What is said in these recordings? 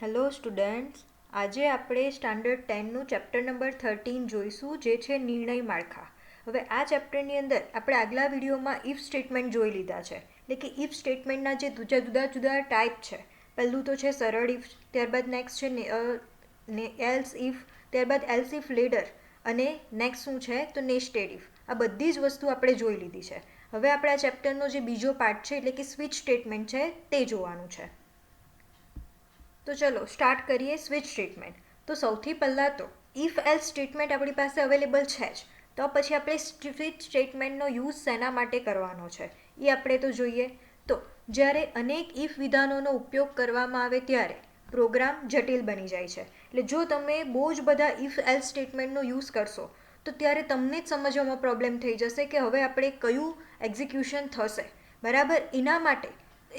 Hello students, આજે આપણે standard 10નું chapter number 13 જોઈશું, જે છે નિર્ણય માળખા. હવે આ ચેપ્ટરની અંદર આપણે આગલા વિડીયોમાં ઇફ સ્ટેટમેન્ટ જોઈ લીધા છે, એટલે કે ઇફ સ્ટેટમેન્ટના જે જુદા જુદા ટાઈપ છે. પહેલું તો છે સરળ ઇફ, ત્યારબાદ નેક્સ્ટ છે એલ્સ ઇફ, ત્યારબાદ એલ્સ ઇફ લેડર, અને નેક્સ્ટ શું છે તો નેસ્ટેડ ઇફ. આ બધી જ વસ્તુ આપણે જોઈ લીધી છે. હવે આપણે આ ચેપ્ટરનો જે બીજો પાર્ટ છે, એટલે કે સ્વિચ સ્ટેટમેન્ટ છે, તે જોવાનું છે. તો ચલો સ્ટાર્ટ કરીએ સ્વિચ સ્ટેટમેન્ટ. તો સૌથી પહેલાં તો ઇફ એલ્સ સ્ટેટમેન્ટ આપણી પાસે અવેલેબલ છે જ, તો પછી આપણે સ્વિચ સ્ટેટમેન્ટનો યુઝ શેના માટે કરવાનો છે એ આપણે તો જોઈએ. તો જ્યારે અનેક ઇફ વિધાનોનો ઉપયોગ કરવામાં આવે ત્યારે પ્રોગ્રામ જટિલ બની જાય છે. એટલે જો તમે બહુ જ બધા ઇફ એલ્સ સ્ટેટમેન્ટનો યુઝ કરશો તો ત્યારે તમને જ સમજવામાં પ્રોબ્લેમ થઈ જશે કે હવે આપણે કયું એક્ઝિક્યુશન થશે. બરાબર, એના માટે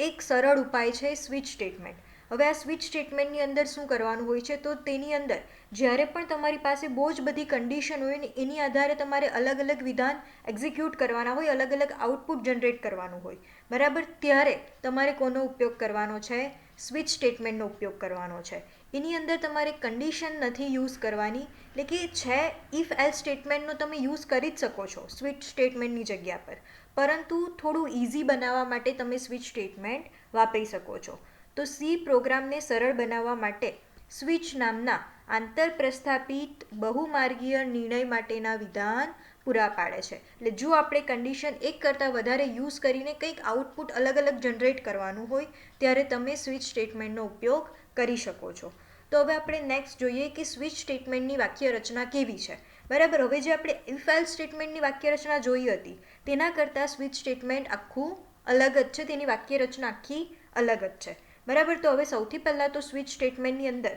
એક સરળ ઉપાય છે સ્વિચ સ્ટેટમેન્ટ. હવે આ સ્વિચ સ્ટેટમેન્ટની અંદર શું કરવાનું હોય છે, તો તેની અંદર જ્યારે પણ તમારી પાસે બહુ જ બધી કન્ડિશન હોય ને એની આધારે તમારે અલગ અલગ વિધાન એક્ઝિક્યુટ કરવાના હોય, અલગ અલગ આઉટપુટ જનરેટ કરવાનું હોય. બરાબર, ત્યારે તમારે કોનો ઉપયોગ કરવાનો છે? સ્વિચ સ્ટેટમેન્ટનો ઉપયોગ કરવાનો છે. એની અંદર તમારે કન્ડિશન નથી યુઝ કરવાની, એટલે કે છે ઇફ એલ્સ સ્ટેટમેન્ટનો તમે યુઝ કરી જ શકો છો સ્વિચ સ્ટેટમેન્ટની જગ્યા પર, પરંતુ થોડું ઇઝી બનાવવા માટે તમે સ્વિચ સ્ટેટમેન્ટ વાપરી શકો છો. તો સી પ્રોગ્રામને સરળ બનાવવા માટે સ્વિચ નામના આંતરપ્રસ્થાપિત બહુમાર્ગીય નિર્ણય માટેના વિધાન પૂરા પાડે છે. એટલે જો આપણે કન્ડિશન એક કરતાં વધારે યુઝ કરીને કંઈક આઉટપુટ અલગ અલગ જનરેટ કરવાનું હોય ત્યારે તમે સ્વિચ સ્ટેટમેન્ટનો ઉપયોગ કરી શકો છો. તો હવે આપણે નેક્સ્ટ જોઈએ કે સ્વિચ સ્ટેટમેન્ટની વાક્ય રચના કેવી છે. બરાબર, હવે જે આપણે ઇફ એલ્સ સ્ટેટમેન્ટની વાક્ય રચના જોઈ હતી તેના કરતાં સ્વિચ સ્ટેટમેન્ટ આખું અલગ જ છે, તેની વાક્ય રચના આખી અલગ જ છે. બરાબર, તો હવે સૌથી પહેલાં તો સ્વિચ સ્ટેટમેન્ટની અંદર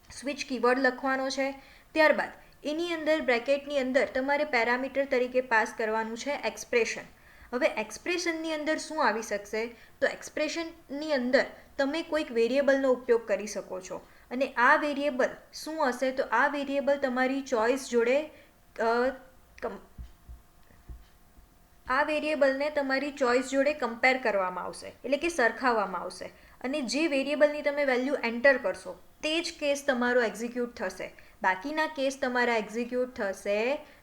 સ્વિચ કીવર્ડ લખવાનો છે. ત્યારબાદ એની અંદર બ્રેકેટની અંદર તમારે પેરામીટર તરીકે પાસ કરવાનું છે એક્સપ્રેશન. હવે એક્સપ્રેશનની અંદર શું આવી શકશે, તો એક્સપ્રેશનની અંદર તમે કોઈક વેરિયેબલનો ઉપયોગ કરી શકો છો, અને આ વેરિયેબલ શું હશે, તો આ વેરિયેબલ તમારી ચોઇસ જોડે આ વેરિયેબલને તમારી ચોઇસ જોડે કમ્પેર કરવામાં આવશે, એટલે કે સરખાવવામાં આવશે. અને જે વેરિયેબલની તમે વેલ્યુ એન્ટર કરશો તે જ કેસ તમારો એક્ઝિક્યુટ થશે, બાકીના કેસ તમારા એક્ઝિક્યુટ થશે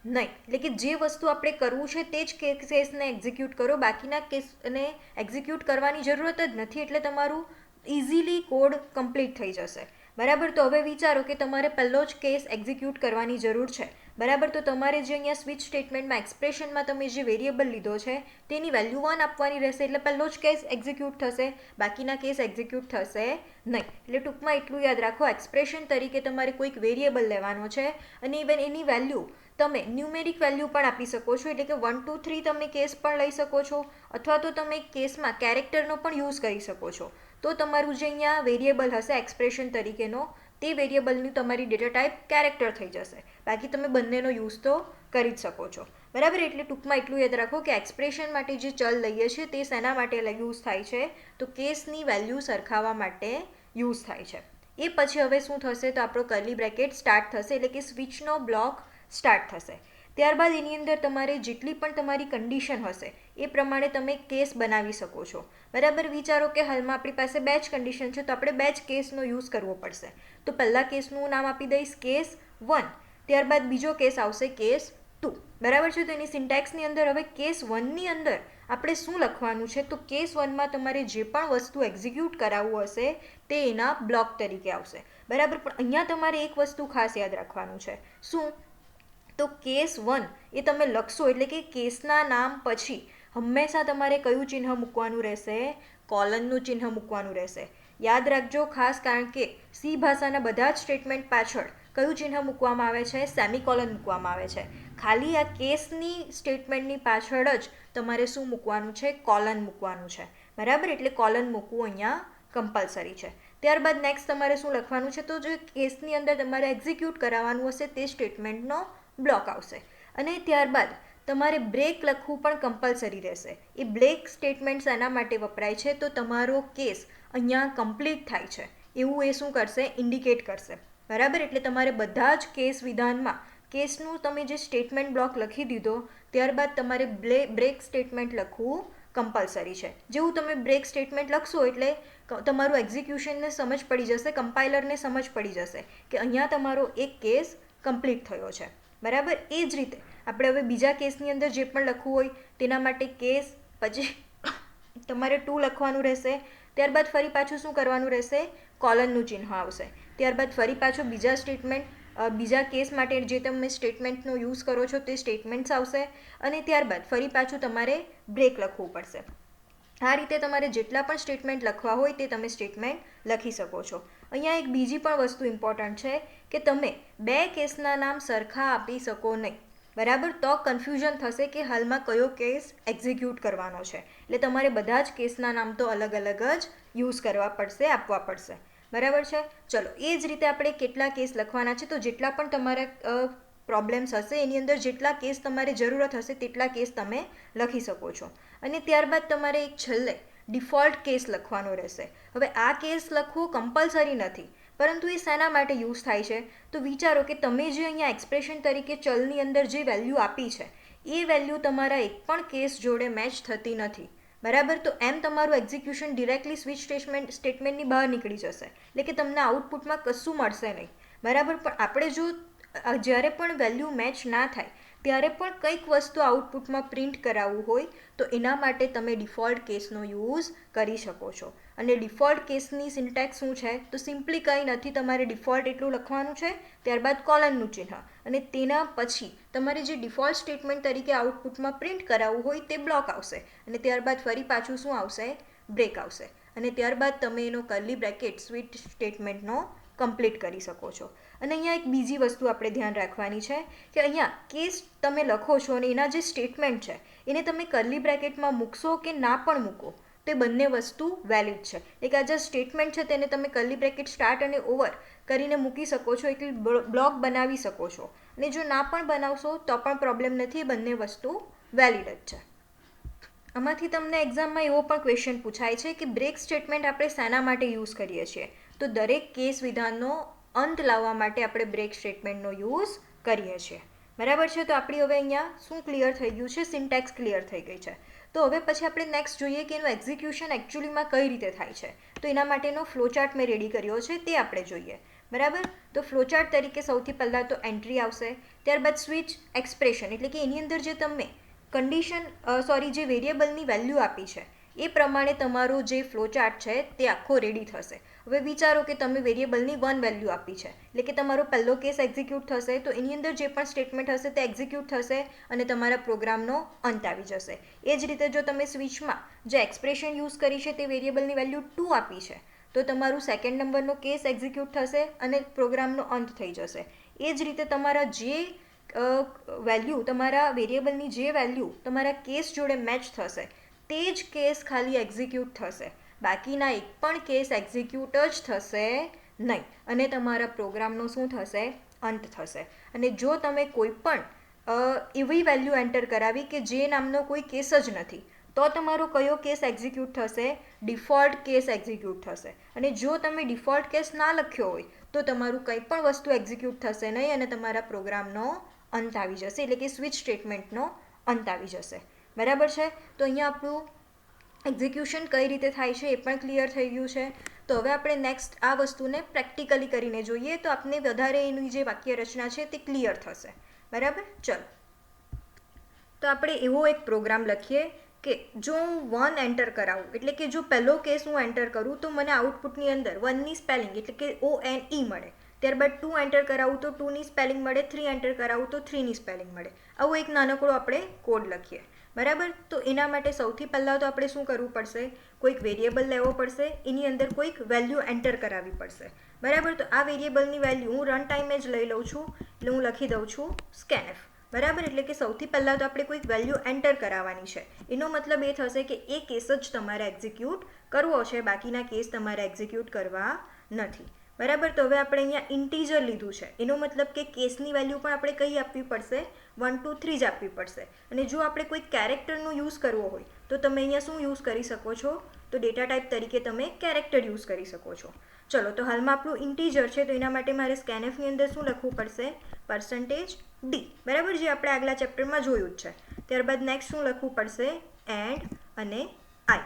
નહીં. એટલે કે જે વસ્તુ આપણે કરવું છે તે જ કેસને એક્ઝિક્યુટ કરો, બાકીના કેસને એક્ઝિક્યુટ કરવાની જરૂરત જ નથી, એટલે તમારું ઇઝીલી કોડ કમ્પ્લીટ થઈ જશે. બરાબર, તો હવે વિચારો કે તમારે પહેલો જ કેસ એક્ઝિક્યુટ કરવાની જરૂર છે. બરાબર, તો તમારે જે અહીંયા સ્વિચ સ્ટેટમેન્ટમાં એક્સપ્રેશનમાં તમે જે વેરિયેબલ લીધો છે તેની વેલ્યુ 1 આપવાની રહેશે, એટલે પહેલો જ કેસ એક્ઝિક્યુટ થશે, બાકીના કેસ એક્ઝિક્યુટ થશે નહીં. એટલે ટૂંકમાં એટલું યાદ રાખો, એક્સપ્રેશન તરીકે તમારે કોઈક વેરિયેબલ લેવાનો છે અને ઇવન એની વેલ્યુ તમે ન્યુમેરિક વેલ્યુ પણ આપી શકો છો, એટલે કે 1 2 3 તમે કેસ પણ લઈ શકો છો, અથવા તો તમે કેસમાં કેરેક્ટરનો પણ યુઝ કરી શકો છો. તો તમારું જે અહીંયા વેરિયેબલ હશે એક્સપ્રેશન તરીકેનો, તે વેરિયેબલનું તમારી ડેટા ટાઈપ કેરેક્ટર થઈ જશે. બાકી તમે બંનેનો યુઝ તો કરી જ શકો છો. બરાબર, એટલે ટૂંકમાં એટલું યાદ રાખો કે એક્સપ્રેશન માટે જે ચલ લઈએ છીએ તે શેના માટે યુઝ થાય છે, તો કેસની વેલ્યુ સરખાવવા માટે યુઝ થાય છે. એ પછી હવે શું થશે, તો આપણો કર્લી બ્રેકેટ સ્ટાર્ટ થશે, એટલે કે સ્વિચનો બ્લોક સ્ટાર્ટ થશે. ત્યારબાદ એની અંદર તમારે જેટલી પણ તમારી કન્ડિશન હશે એ પ્રમાણે તમે કેસ બનાવી શકો છો. બરાબર, વિચારો કે હાલમાં આપણી પાસે બે જ કન્ડિશન છે, તો આપણે બે જ કેસનો યુઝ કરવો પડશે. તો પહેલા કેસનું નામ આપી દઈશ કેસ 1, ત્યારબાદ બીજો કેસ આવશે કેસ 2. બરાબર છે, તો એની સિન્ટેક્સની અંદર હવે કેસ 1ની અંદર આપણે શું લખવાનું છે, તો કેસ 1માં તમારે જે પણ વસ્તુ એક્ઝિક્યુટ કરાવવું હશે તે એના બ્લોક તરીકે આવશે. બરાબર, પણ અહીંયા તમારે એક વસ્તુ ખાસ યાદ રાખવાનું છે. શું, તો કેસ 1 એ તમે લખશો એટલે કે કેસના નામ પછી હંમેશા તમારે કયું ચિહ્ન મૂકવાનું રહેશે? કોલનનું ચિહ્ન મૂકવાનું રહેશે. યાદ રાખજો ખાસ, કારણ કે સી ભાષાના બધા જ સ્ટેટમેન્ટ પાછળ કયું ચિહ્ન મૂકવામાં આવે છે? સેમિકોલન મૂકવામાં આવે છે. ખાલી આ કેસની સ્ટેટમેન્ટની પાછળ જ તમારે શું મૂકવાનું છે? કોલન મૂકવાનું છે. બરાબર, એટલે કોલન મૂકવું અહીંયા કમ્પલસરી છે. ત્યારબાદ નેક્સ્ટ તમારે શું લખવાનું છે, તો જે કેસની અંદર તમારે એક્ઝિક્યુટ કરાવવાનું હશે તે સ્ટેટમેન્ટનો બ્લોક આવશે. અને ત્યારબાદ તમારે બ્રેક લખવું પણ કમ્પલસરી રહેશે. એ બ્રેક સ્ટેટમેન્ટ શેના માટે વપરાય છે, તો તમારો કેસ અહીંયા કમ્પ્લીટ થાય છે એવું એ શું કરશે? ઇન્ડિકેટ કરશે. બરાબર, એટલે તમારે બધા જ કેસ વિધાનમાં કેસનું તમે જે સ્ટેટમેન્ટ બ્લોક લખી દીધો ત્યારબાદ તમારે બ્રેક સ્ટેટમેન્ટ લખવું કમ્પલસરી છે. જેવું તમે બ્રેક સ્ટેટમેન્ટ લખશો એટલે તમારું એક્ઝિક્યુશનને સમજ પડી જશે, કમ્પાઇલરને સમજ પડી જશે કે અહીંયા તમારો એક કેસ કમ્પ્લીટ થયો છે. બરાબર. એ જ રીતે આપણે હવે બીજા કેસની અંદર જે પણ લખવું હોય તેના માટે કેસ, પછી તમારે ટુ લખવાનું રહેશે. ત્યારબાદ ફરી પાછું શું કરવાનું રહેશે? કોલનનું ચિહ્ન આવશે. ત્યારબાદ ફરી પાછું બીજા સ્ટેટમેન્ટ, બીજા કેસ માટે જે તમે સ્ટેટમેન્ટનો યુઝ કરો છો તે સ્ટેટમેન્ટ્સ આવશે અને ત્યારબાદ ફરી પાછું તમારે બ્રેક લખવું પડશે. આ રીતે તમારે જેટલા પણ સ્ટેટમેન્ટ લખવા હોય તે તમે સ્ટેટમેન્ટ લખી શકો છો. અહીંયા એક બીજી પણ વસ્તુ ઇમ્પોર્ટન્ટ છે કે તમે બે કેસના નામ સરખા આપી શકો નહીં. બરાબર. તો કન્ફ્યુઝન થશે કે હાલમાં કયો કેસ એક્ઝિક્યુટ કરવાનો છે. એટલે તમારે બધા જ કેસના નામ તો અલગ અલગ જ યુઝ કરવા પડશે, આપવા પડશે. બરાબર છે. ચલો, એ જ રીતે આપણે કેટલા કેસ લખવાના છે, તો જેટલા પણ તમારા પ્રોબ્લેમ્સ હશે એની અંદર જેટલા કેસ તમારે જરૂરત હશે તેટલા કેસ તમે લખી શકો છો. અને ત્યારબાદ તમારે એક છેલ્લે ડિફોલ્ટ કેસ લખવાનો રહેશે. હવે આ કેસ લખવો કમ્પલસરી નથી, પરંતુ એ શેના માટે યુઝ થાય છે? તો વિચારો કે તમે જે અહીંયા એક્સપ્રેશન તરીકે ચલની અંદર જે વેલ્યુ આપી છે એ વેલ્યુ તમારા એક પણ કેસ જોડે મેચ થતી નથી. બરાબર. તો એમ તમારું એક્ઝિક્યુશન ડિરેક્ટલી સ્વિચ સ્ટેટમેન્ટની બહાર નીકળી જશે, એટલે કે તમને આઉટપુટમાં કશું મળશે નહીં. બરાબર. પણ આપણે જો જ્યારે પણ વેલ્યુ મેચ ના થાય ત્યારે પણ કંઈક વસ્તુ આઉટપુટમાં પ્રિન્ટ કરાવવું હોય તો એના માટે તમે ડિફોલ્ટ કેસનો યુઝ કરી શકો છો. અને ડિફોલ્ટ કેસની સિન્ટેક્સ શું છે? તો સિમ્પલી કંઈ નથી, તમારે ડિફોલ્ટ એટલું લખવાનું છે, ત્યારબાદ કોલનનું ચિહ્ન અને તેના પછી તમારે જે ડિફોલ્ટ સ્ટેટમેન્ટ તરીકે આઉટપુટમાં પ્રિન્ટ કરાવવું હોય તે બ્લોક આવશે અને ત્યારબાદ ફરી પાછું શું આવશે? બ્રેક આવશે. અને ત્યારબાદ તમે એનો કર્લી બ્રેકેટ સ્વિચ સ્ટેટમેન્ટનો કમ્પ્લીટ કરી શકો છો. અને અહીંયા એક બીજી વસ્તુ આપણે ધ્યાન રાખવાની છે કે અહીંયા કેસ તમે લખો છો અને એના જે સ્ટેટમેન્ટ છે એને તમે કર્લી બ્રેકેટમાં મૂકશો કે ના પણ મૂકો તે બંને વસ્તુ વેલિડ છે. એક આ જે સ્ટેટમેન્ટ છે તેને તમે કર્લી બ્રેકેટ સ્ટાર્ટ અને ઓવર કરીને મૂકી શકો છો, એટલે બ્લોક બનાવી શકો છો. અને જો ના પણ બનાવશો તો પણ પ્રોબ્લેમ નથી, એ બંને વસ્તુ વેલિડ જ છે. આમાંથી તમને એક્ઝામમાં એવો પણ ક્વેશ્ચન પૂછાય છે કે બ્રેક સ્ટેટમેન્ટ આપણે શેના માટે યુઝ કરીએ છીએ? તો દરેક કેસ વિધાનનો અંત લાવવા માટે આપણે બ્રેક સ્ટેટમેન્ટનો યુઝ કરીએ છીએ. બરાબર છે. તો આપણી હવે અહીંયા શું ક્લિયર થઈ ગયું છે? સિન્ટેક્સ ક્લિયર થઈ ગઈ છે. તો હવે પછી આપણે નેક્સ્ટ જોઈએ કે એનું એક્ઝિક્યુશન એકચ્યુઅલીમાં કઈ રીતે થાય છે. તો એના માટેનો ફ્લોચાર્ટ મેં રેડી કર્યો છે, તે આપણે જોઈએ. બરાબર. તો ફ્લોચાર્ટ તરીકે સૌથી પહેલાં તો એન્ટ્રી આવશે, ત્યારબાદ સ્વિચ એક્સપ્રેશન, એટલે કે એની અંદર જે તમે જે વેરિયેબલની વેલ્યુ આપી છે એ પ્રમાણે તમારો જે ફ્લોચાર્ટ છે તે આખો રેડી થશે. હવે વિચારો કે તમે વેરિયેબલની 1 વેલ્યુ આપી છે, એટલે કે તમારો પહેલો કેસ એક્ઝિક્યુટ થશે તો એની અંદર જે પણ સ્ટેટમેન્ટ હશે તે એક્ઝિક્યુટ થશે અને તમારા પ્રોગ્રામનો અંત આવી જશે. એ જ રીતે જો તમે સ્વિચમાં જે એક્સપ્રેશન યુઝ કરી છે તે વેરિયેબલની વેલ્યુ 2 આપી છે તો તમારું સેકન્ડ નંબરનો કેસ એક્ઝિક્યુટ થશે અને પ્રોગ્રામનો અંત થઈ જશે. એ જ રીતે તમારા જે વેલ્યુ, તમારા વેરિયેબલની જે વેલ્યુ તમારા કેસ જોડે મેચ થશે તે જ કેસ ખાલી એક્ઝિક્યુટ થશે, બાકીના એક પણ કેસ એક્ઝિક્યુટ જ થશે નહીં અને તમારા પ્રોગ્રામનો શું થશે? અંત થશે. અને જો તમે કોઈ પણ એવી વેલ્યુ એન્ટર કરાવી કે જે નામનો કોઈ કેસ જ નથી તો તમારો કયો કેસ એક્ઝિક્યુટ થશે? ડિફોલ્ટ કેસ એક્ઝિક્યુટ થશે. અને જો તમે ડિફોલ્ટ કેસ ના લખ્યો હોય તો તમારું કંઈ પણ વસ્તુ એક્ઝિક્યુટ થશે નહીં અને તમારા પ્રોગ્રામનો અંત આવી જશે, એટલે કે સ્વિચ સ્ટેટમેન્ટનો અંત આવી જશે. બરાબર છે. તો અહીંયા આપણું એક્ઝિક્યુશન કઈ રીતે થાય છે એ પણ ક્લિયર થઈ ગયું છે. તો હવે આપણે નેક્સ્ટ આ વસ્તુને પ્રેક્ટિકલી કરીને જોઈએ તો આપણે વધારે એની જે વાક્ય રચના છે તે ક્લિયર થશે. બરાબર. ચલો, તો આપણે એવો એક પ્રોગ્રામ લખીએ કે જો હું 1 એન્ટર કરાવું, એટલે કે જો પહેલો કેસ હું એન્ટર કરું તો મને આઉટપુટની અંદર 1ની સ્પેલિંગ એટલે કે ONE મળે, ત્યારબાદ 2 એન્ટર કરાવું તો 2ની સ્પેલિંગ મળે, 3 એન્ટર કરાવું તો 3ની સ્પેલિંગ મળે. આવું એક નાનકડો આપણે કોડ લખીએ. બરાબર. તો એના માટે સૌથી પહેલાં તો આપણે શું કરવું પડશે? કોઈક વેરિયેબલ લેવો પડશે, એની અંદર કોઈક વેલ્યુ એન્ટર કરાવવી પડશે. બરાબર. તો આ વેરિયેબલની વેલ્યુ હું રન ટાઈમે જ લઈ લઉં છું, એટલે હું લખી દઉં છું scanf. બરાબર. એટલે કે સૌથી પહેલાં તો આપણે કોઈક વેલ્યુ એન્ટર કરાવવાની છે. એનો મતલબ એ થશે કે એ કેસ જ તમારે એક્ઝિક્યુટ કરવો છે, બાકીના કેસ તમારે એક્ઝિક્યુટ કરવા નથી. બરાબર. તો હવે આપણે અહીંયા ઇન્ટીજર લીધું છે, એનો મતલબ કે કેસની વેલ્યુ પણ આપણે કઈ આપવી પડશે? 1 2 3 જ આપવી પડશે. અને જો આપણે કોઈ કેરેક્ટરનો યુઝ કરવો હોય તો તમે અહીંયા શું યુઝ કરી શકો છો? તો ડેટા ટાઈપ તરીકે તમે કેરેક્ટર યુઝ કરી શકો છો. ચલો, તો હાલમાં આપણું ઇન્ટીજર છે તો એના માટે મારે સ્કેનફની અંદર શું લખવું પડશે? %d. બરાબર. જે આપણે આગલા ચેપ્ટરમાં જોયું જ છે. ત્યારબાદ નેક્સ્ટ શું લખવું પડશે? એન્ડ અને આઈ.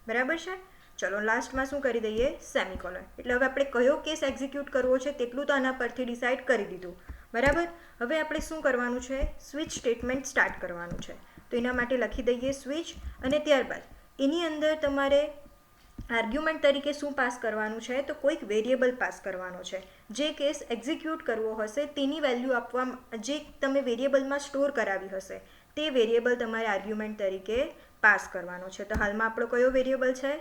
બરાબર છે. ચલો લાસ્ટમાં શું કરી દઈએ, સેમિકોલન. એટલે હવે આપણે કયો કેસ એક્ઝિક્યુટ કરવો છે તેટલું તો આના પરથી ડિસાઇડ કરી દીધું. બરાબર. હવે આપણે શું કરવાનું છે, સ્વિચ સ્ટેટમેન્ટ સ્ટાર્ટ કરવાનું છે. તો એના માટે લખી દઈએ સ્વિચ, અને ત્યારબાદ એની અંદર તમારે આર્ગ્યુમેન્ટ તરીકે શું પાસ કરવાનું છે, તો કોઈક વેરિયેબલ પાસ કરવાનો છે. જે કેસ એક્ઝિક્યુટ કરવો હશે તેની વેલ્યુ આપવા, જે તમે વેરિયેબલમાં સ્ટોર કરાવી હશે તે વેરિયેબલ તમારે આર્ગ્યુમેન્ટ તરીકે પાસ કરવાનો છે. તો હાલમાં આપણો કયો વેરિયેબલ છે,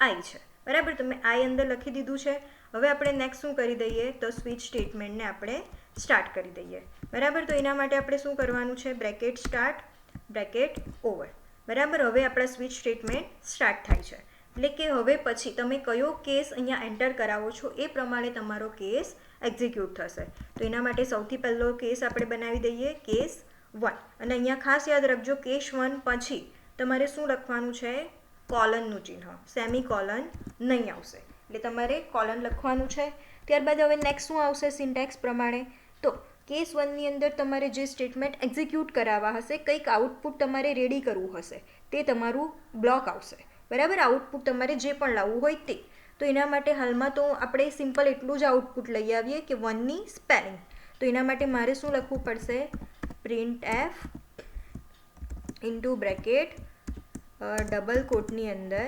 આઈ છે. બરાબર. તમે આઈ અંદર લખી દીધું છે. હવે આપણે નેક્સ્ટ શું કરી દઈએ, તો સ્વિચ સ્ટેટમેન્ટને આપણે સ્ટાર્ટ કરી દઈએ. બરાબર. તો એના માટે આપણે શું કરવાનું છે, બ્રેકેટ સ્ટાર્ટ, બ્રેકેટ ઓવર. બરાબર. હવે આપણા સ્વિચ સ્ટેટમેન્ટ સ્ટાર્ટ થાય છે. એટલે કે હવે પછી તમે કયો કેસ અહીંયા એન્ટર કરાવો છો એ પ્રમાણે તમારો કેસ એક્ઝિક્યુટ થશે. તો એના માટે સૌથી પહેલો કેસ આપણે બનાવી દઈએ, કેસ 1. અને અહીંયા ખાસ યાદ રાખજો, કેસ 1 પછી તમારે શું લખવાનું છે, કોલનનું ચિહ્ન, સેમી કોલન નહીં આવશે. એટલે તમારે કોલન લખવાનું છે. ત્યારબાદ હવે નેક્સ્ટ શું આવશે સિન્ટેક્સ પ્રમાણે, તો કેસ 1ની અંદર તમારે જે સ્ટેટમેન્ટ એક્ઝિક્યુટ કરાવવા હશે, કંઈક આઉટપુટ તમારે રેડી કરવું હશે, તે તમારું બ્લોક આવશે. બરાબર. આઉટપુટ તમારે જે પણ લાવવું હોય તે. તો એના માટે હાલમાં તો આપણે સિમ્પલ એટલું જ આઉટપુટ લઈ આવીએ કે 1ની સ્પેલિંગ. તો એના માટે મારે શું લખવું પડશે, print F into bracket double કોટની અંદર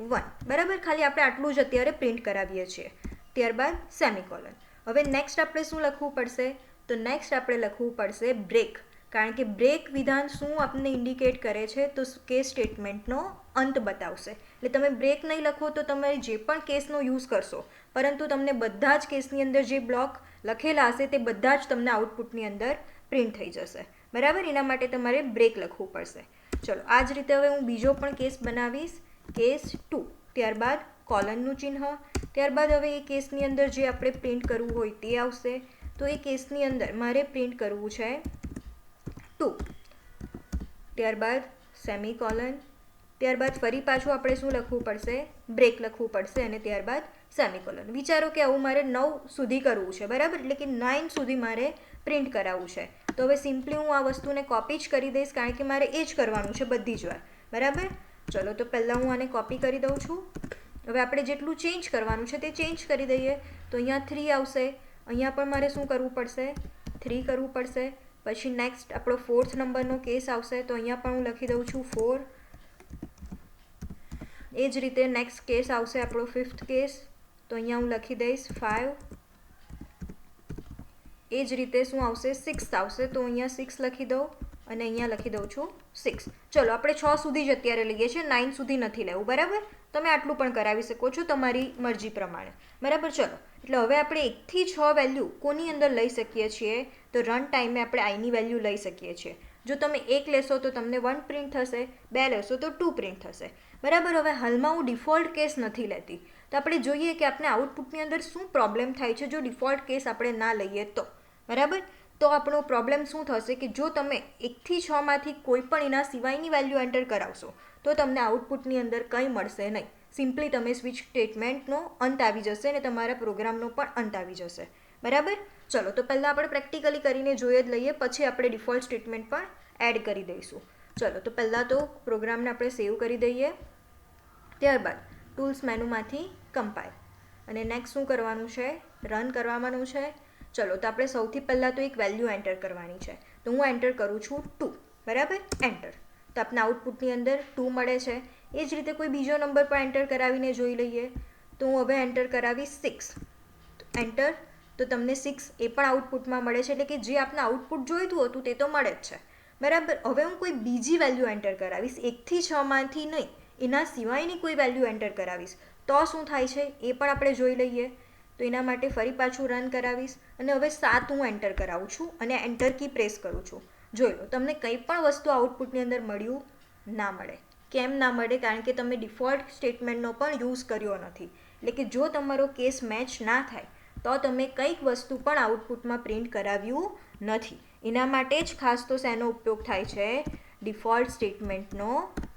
1. બરાબર. ખાલી આપણે આટલું જ અત્યારે પ્રિન્ટ કરાવીએ છીએ. ત્યારબાદ સેમિકોલન. હવે નેક્સ્ટ આપણે શું લખવું પડશે, તો નેક્સ્ટ આપણે લખવું પડશે બ્રેક. કારણ કે બ્રેક વિધાન શું આપણને ઇન્ડિકેટ કરે છે, તો કેસ સ્ટેટમેન્ટનો અંત બતાવશે. એટલે તમે બ્રેક નહીં લખો તો તમે જે પણ કેસનો યુઝ કરશો, પરંતુ તમને બધા જ કેસની અંદર જે બ્લોક લખેલા હશે તે બધા જ તમને આઉટપુટની અંદર પ્રિન્ટ થઈ જશે. બરાબર. એના માટે તમારે બ્રેક લખવું પડશે. ચલો આ જ રીતે હવે હું બીજો પણ કેસ બનાવીશ, કેસ 2. ત્યારબાદ કોલનનું ચિહ્ન. ત્યારબાદ હવે એ કેસની અંદર જે આપણે પ્રિન્ટ કરવું હોય તે આવશે. તો એ કેસની અંદર મારે પ્રિન્ટ કરવું છે 2. ત્યારબાદ સેમિકોલન. ત્યારબાદ ફરી પાછું આપણે શું લખવું પડશે, બ્રેક લખવું પડશે, અને ત્યારબાદ સેમિકોલન. વિચારો કે આવું મારે 9 સુધી કરવું છે. બરાબર. એટલે કે 9 સુધી મારે પ્રિન્ટ કરાવવું છે. તો હવે સિમ્પલી હું આ વસ્તુને કોપી જ કરી દઈશ, કારણ કે મારે એ જ કરવાનું છે બધી જ વાર. બરાબર. ચલો તો પહેલાં હું આને કોપી કરી દઉં છું. હવે આપણે જેટલું ચેન્જ કરવાનું છે તે ચેન્જ કરી દઈએ. તો અહીંયા 3 આવશે. અહીંયા પણ મારે શું કરવું પડશે, 3 કરવું પડશે. પછી નેક્સ્ટ આપણો 4th નંબરનો કેસ આવશે. તો અહીંયા પણ હું લખી દઉં છું 4. એ જ રીતે નેક્સ્ટ કેસ આવશે આપણો 5th કેસ. તો અહીંયા હું લખી દઈશ 5. એ જ રીતે શું આવશે, 6th આવશે. તો અહીંયા 6 લખી દઉં, અને અહીંયા લખી દઉં છું 6. ચલો આપણે 6 સુધી જ અત્યારે લઈએ છીએ, 9 સુધી નથી લેવું. બરાબર. તમે આટલું પણ કરાવી શકો છો તમારી મરજી પ્રમાણે. બરાબર. ચલો એટલે હવે આપણે 1 થી 6 વેલ્યુ કોની અંદર લઈ શકીએ છીએ, તો રન ટાઈમે આપણે આઈની વેલ્યુ લઈ શકીએ છીએ. જો તમે 1 લેશો તો તમને 1 પ્રિન્ટ થશે, 2 લેશો તો 2 પ્રિન્ટ થશે. બરાબર. હવે હાલમાં હું ડિફોલ્ટ કેસ નથી લેતી. તો આપણે જોઈએ કે આપણે આઉટપુટની અંદર શું પ્રોબ્લેમ થાય છે જો ડિફોલ્ટ કેસ આપણે ના લઈએ તો. બરાબર. તો આપણો પ્રોબ્લેમ શું થશે કે જો તમે 1 થી 6માંથી કોઈ પણ એના સિવાયની વેલ્યુ એન્ટર કરાવશો તો તમને આઉટપુટની અંદર કંઈ મળશે નહીં. સિમ્પલી તમે સ્વિચ સ્ટેટમેન્ટનો અંત આવી જશે અને તમારા પ્રોગ્રામનો પણ અંત આવી જશે. બરાબર. ચલો તો પહેલાં આપણે પ્રેક્ટિકલી કરીને જોઈ જ લઈએ, પછી આપણે ડિફોલ્ટ સ્ટેટમેન્ટ પણ એડ કરી દઈશું. ચલો તો પહેલાં તો પ્રોગ્રામને આપણે સેવ કરી દઈએ. ત્યારબાદ ટૂલ્સ મેનુમાંથી કમ્પાઇલ, અને નેક્સ્ટ શું કરવાનું છે, રન કરવાનું છે. ચલો તો આપણે સૌથી પહેલાં તો એક વેલ્યુ એન્ટર કરવાની છે. તો હું એન્ટર કરું છું 2. બરાબર. એન્ટર. તો આપણને આઉટપુટની અંદર 2 મળે છે. એ જ રીતે કોઈ બીજો નંબર પણ એન્ટર કરાવીને જોઈ લઈએ. તો હું હવે એન્ટર કરાવીશ 6. એન્ટર. તો તમને 6 એ પણ આઉટપુટમાં મળે છે. એટલે કે જે આપણે આઉટપુટ જોઈતું હતું તે તો મળે જ છે. બરાબર. હવે હું કોઈ બીજી વેલ્યુ એન્ટર કરાવીશ, 1 થી 6માંથી નહીં, એના સિવાયની કોઈ વેલ્યુ એન્ટર કરાવીશ તો શું થાય છે એ પણ આપણે જોઈ લઈએ. તો એના માટે ફરી પાછું રન કરાવીશ, અને હવે 7 હું એન્ટર કરાવું છું અને એન્ટર કી પ્રેસ કરું છું. જોઈ લો તમને કંઈ પણ વસ્તુ આઉટપુટની અંદર મળ્યું ના મળે. કેમ ના મળે? કારણ કે તમે ડિફોલ્ટ સ્ટેટમેન્ટનો પણ યુઝ કર્યો નથી. એટલે કે જો તમારો કેસ મેચ ના થાય તો તમે કંઈક વસ્તુ પણ આઉટપુટમાં પ્રિન્ટ કરાવ્યું નથી. એના માટે જ ખાસ તો શેનો ઉપયોગ થાય છે, ડિફોલ્ટ સ્ટેટમેન્ટનો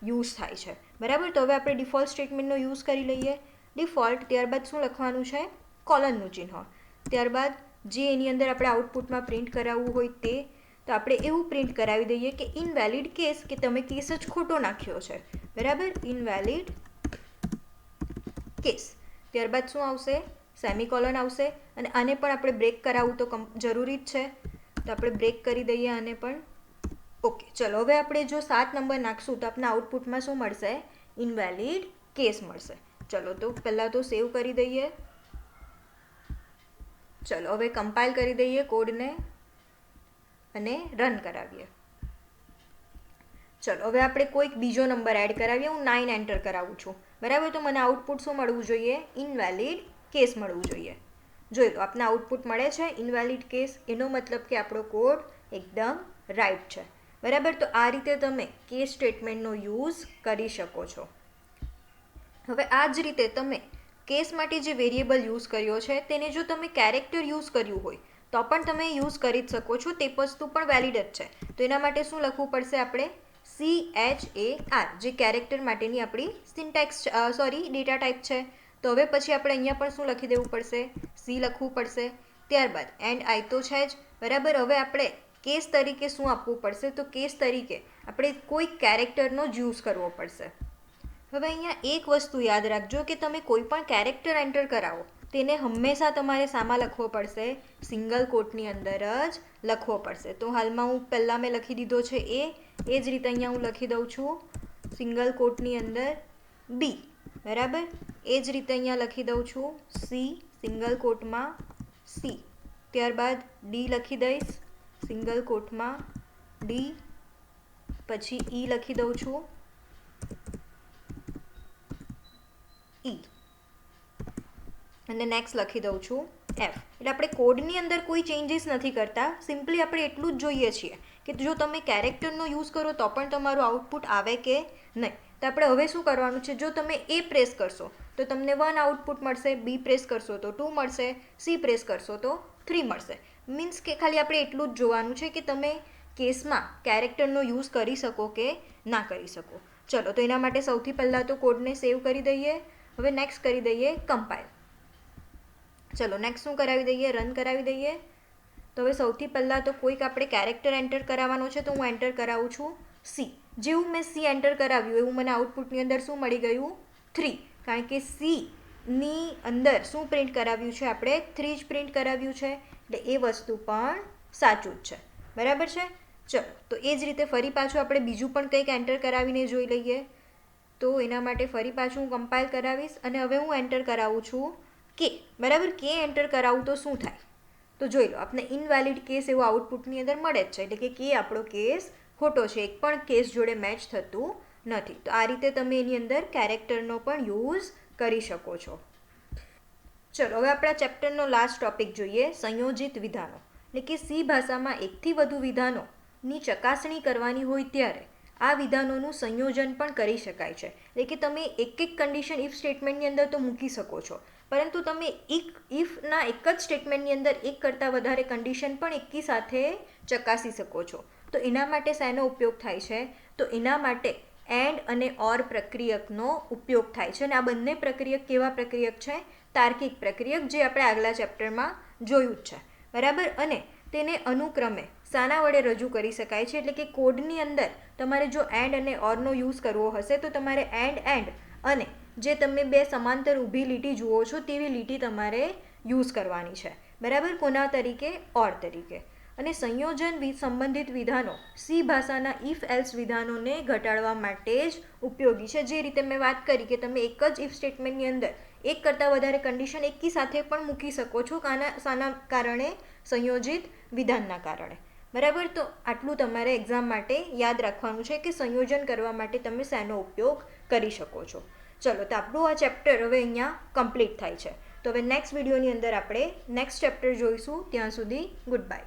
યુઝ થાય છે. બરાબર. તો હવે આપણે ડિફોલ્ટ સ્ટેટમેન્ટનો યુઝ કરી લઈએ. ડિફોલ્ટ. ત્યારબાદ શું લખવાનું છે, કોલનનું ચિહ્ન. ત્યારબાદ જે એની અંદર આપણે આઉટપુટમાં પ્રિન્ટ કરાવવું હોય તે. તો તો આપણે એવું પ્રિન્ટ કરાવી દઈએ કે ઇનવેલિડ કેસ, કે તમે કેસ જ ખોટો નાખ્યો છે, બરાબર, ઇનવેલિડ કેસ. ત્યારબાદ શું આવશે? સેમિકોલન આવશે. અને આને પણ આપણે બ્રેક કરાવવું તો જરૂરી જ છે, તો આપણે બ્રેક કરી દઈએ આને પણ. ઓકે, ચલો હવે આપણે જો 7 નંબર નાખશું તો આપણને આઉટપુટમાં શું મળશે? ઇનવેલિડ કેસ મળશે. ચલો તો પહેલાં તો સેવ કરી દઈએ. ચલો હવે કમ્પાઇલ કરી દઈએ કોડને અને રન કરાવીએ. ચલો હવે આપણે કોઈક બીજો નંબર એડ કરાવીએ. હું 9 એન્ટર કરાવું છું, બરાબર. તો મને આઉટપુટ શું મળવું જોઈએ? ઇનવેલિડ કેસ મળવું જોઈએ. જોઈ લો, આપને આઉટપુટ મળે છે ઇનવેલિડ કેસ. એનો મતલબ કે આપણો કોડ એકદમ રાઈટ છે, બરાબર. તો આ રીતે તમે કેસ સ્ટેટમેન્ટનો યુઝ કરી શકો છો. હવે આ જ રીતે તમે કેસ માટે જે વેરિયેબલ યુઝ કર્યો છે તેને જો તમે કેરેક્ટર યુઝ કર્યું હોય તો પણ તમે યુઝ કરી જ શકો છો. તે વસ્તુ પણ વેલિડ જ છે. તો એના માટે શું લખવું પડશે? આપણે CHAR, જે કેરેક્ટર માટેની આપણી સિન્ટેક્સ ડેટા ટાઈપ છે. તો હવે પછી આપણે અહીંયા પણ શું લખી દેવું પડશે? C લખવું પડશે. ત્યારબાદ એન્ડ આઈ તો છે જ, બરાબર. હવે આપણે કેસ તરીકે શું આપવું પડશે? તો કેસ તરીકે આપણે કોઈ કેરેક્ટરનો જ યુઝ કરવો પડશે. હવે અહીંયા એક વસ્તુ યાદ રાખજો કે તમે કોઈ પણ કેરેક્ટર એન્ટર કરાવો તેને હંમેશા તમારે શામાં લખવો પડશે? સિંગલ કોટની અંદર જ લખવો પડશે. તો હાલમાં હું પહેલાં મેં લખી દીધો છે એ જ રીતે અહીંયા હું લખી દઉં છું સિંગલ કોટની અંદર B, બરાબર. એ જ રીતે અહીંયા લખી દઉં છું C, સિંગલ કોટમાં C. ત્યારબાદ D લખી દઈશ સિંગલ કોટમાં D. પછી E લખી દઉં છું E, અને નેક્સ્ટ લખી દઉં છું F. એટલે આપણે કોડની અંદર કોઈ ચેન્જીસ નથી કરતા. સિમ્પલી આપણે એટલું જ જોઈએ છીએ કે જો તમે કેરેક્ટરનો યુઝ કરો તો પણ તમારું આઉટપુટ આવે કે નહીં. તો આપણે હવે શું કરવાનું છે? જો તમે A પ્રેસ કરશો તો તમને 1 આઉટપુટ મળશે, B પ્રેસ કરશો તો 2 મળશે, C પ્રેસ કરશો તો 3 મળશે. મીન્સ કે ખાલી આપણે એટલું જ જોવાનું છે કે તમે કેસમાં કેરેક્ટરનો યુઝ કરી શકો કે ના કરી શકો. ચલો, તો એના માટે સૌથી પહેલાં તો કોડને સેવ કરી દઈએ. હવે નેક્સ્ટ કરી દઈએ કમ્પાઇલ. ચલો નેક્સ્ટ શું કરાવી દઈએ? રન કરાવી દઈએ. તો હવે સૌથી પહેલાં તો કોઈક આપણે કેરેક્ટર એન્ટર કરાવવાનો છે, તો હું એન્ટર કરાવું છું C. જેવું મેં C એન્ટર કરાવ્યું એવું મને આઉટપુટની અંદર શું મળી ગયું? 3. કારણ કે C ની અંદર શું પ્રિન્ટ કરાવ્યું છે? આપણે 3 જ પ્રિન્ટ કરાવ્યું છે. એટલે એ વસ્તુ પણ સાચું જ છે, બરાબર છે. ચલો, તો એ જ રીતે ફરી પાછું આપણે બીજું પણ કંઈક એન્ટર કરાવીને જોઈ લઈએ. તો એના માટે ફરી પાછું હું કમ્પાઇલ કરાવીશ અને હવે હું એન્ટર કરાવું છું કે, બરાબર. કે એન્ટર કરાવું તો શું થાય? તો જોઈ લો, આપણે ઇનવેલિડ કેસ એવું આઉટપુટની અંદર મળે જ છે. એટલે કે આપણો કેસ ખોટો છે, એક પણ કેસ જોડે મેચ થતું નથી. તો આ રીતે તમે એની અંદર કેરેક્ટરનો પણ યુઝ કરી શકો છો. ચલો હવે આપણા ચેપ્ટરનો લાસ્ટ ટોપિક જોઈએ, સંયોજિત વિધાનો. એટલે કે C ભાષામાં એકથી વધુ વિધાનોની ચકાસણી કરવાની હોય ત્યારે આ વિધાનોનું સંયોજન પણ કરી શકાય છે. એટલે કે તમે એક કન્ડિશન ઇફ સ્ટેટમેન્ટની અંદર તો મૂકી શકો છો, પરંતુ તમે ઇફના એક જ સ્ટેટમેન્ટની અંદર એક કરતાં વધારે કન્ડિશન પણ એકી સાથે ચકાસી શકો છો. તો એના માટે શેનો ઉપયોગ થાય છે? તો એના માટે એન્ડ અને ઓર પ્રક્રિયકનો ઉપયોગ થાય છે. અને આ બંને પ્રક્રિયક કેવા પ્રક્રિયક છે? તાર્કિક પ્રક્રિયક, જે આપણે આગલા ચેપ્ટરમાં જોયું જ છે, બરાબર. અને તેને અનુક્રમે શાના વડે રજૂ કરી શકાય છે? એટલે કે કોડની અંદર તમારે જો એન્ડ અને ઓરનો યુઝ કરવો હશે તો તમારે એન્ડ અને જે તમે બે સમાંતર ઊભી લીટી જુઓ છો તેવી લીટી તમારે યુઝ કરવાની છે, બરાબર. કોના તરીકે? ઓર તરીકે. અને સંયોજન સંબંધિત વિધાનો C ભાષાના ઇફ એલ્સ વિધાનોને ઘટાડવા માટે જ ઉપયોગી છે. જે રીતે મેં વાત કરી કે તમે એક જ ઇફ સ્ટેટમેન્ટની અંદર એક કરતાં વધારે કન્ડિશન એકી સાથે પણ મૂકી શકો છો. શાના કારણે? સંયોજિત વિધાનના કારણે, બરાબર. તો આટલું તમારે એક્ઝામ માટે યાદ રાખવાનું છે કે સંયોજન કરવા માટે તમે શેનો ઉપયોગ કરી શકો છો. ચલો, તો આપણું આ ચેપ્ટર હવે અહીંયા કમ્પ્લીટ થાય છે. તો હવે નેક્સ્ટ વિડીયોની અંદર આપણે નેક્સ્ટ ચેપ્ટર જોઈશું. ત્યાં સુધી ગુડ બાય.